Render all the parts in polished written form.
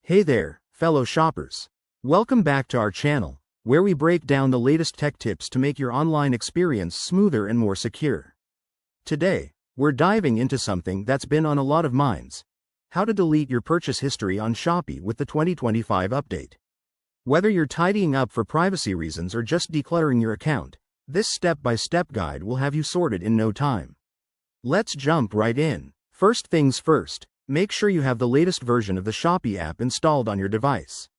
Hey there, fellow shoppers. Welcome back to our channel, where we break down the latest tech tips to make your online experience smoother and more secure. Today, we're diving into something that's been on a lot of minds: how to delete your purchase history on Shopee with the 2025 update. Whether you're tidying up for privacy reasons or just decluttering your account, this step-by-step guide will have you sorted in no time. Let's jump right in. First things first, make sure you have the latest version of the Shopee app installed on your device.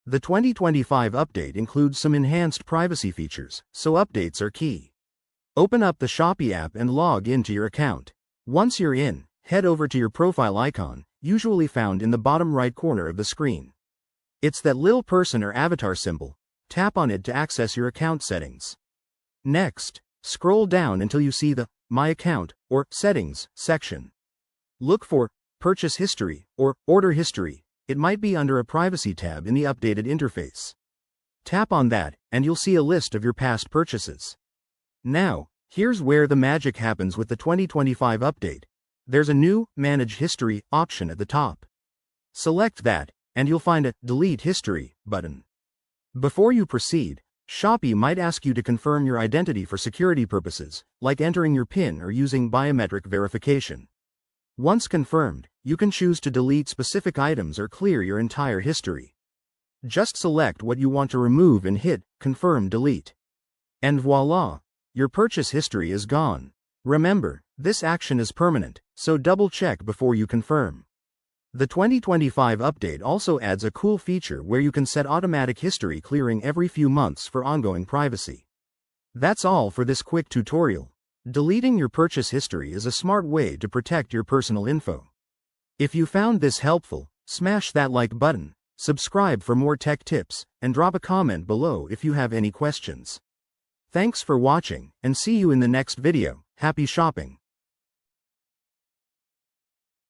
The 2025 update includes some enhanced privacy features, so updates are key. Open up the Shopee app and log into your account. Once you're in, head over to your profile icon, usually found in the bottom right corner of the screen. It's that little person or avatar symbol. Tap on it to access your account settings. Next, scroll down until you see the My Account or Settings section. Look for Purchase History or Order History. It might be under a privacy tab in the updated interface. Tap on that, and you'll see a list of your past purchases. Now, here's where the magic happens with the 2025 update. There's a new Manage History option at the top. Select that, and you'll find a Delete History button. Before you proceed, Shopee might ask you to confirm your identity for security purposes, like entering your PIN or using biometric verification. Once confirmed, you can choose to delete specific items or clear your entire history. Just select what you want to remove and hit Confirm Delete. And voila! Your purchase history is gone. Remember, this action is permanent, so double-check before you confirm. The 2025 update also adds a cool feature where you can set automatic history clearing every few months for ongoing privacy. That's all for this quick tutorial. Deleting your purchase history is a smart way to protect your personal info. If you found this helpful, smash that like button, subscribe for more tech tips, and drop a comment below if you have any questions. Thanks for watching, and see you in the next video. Happy shopping!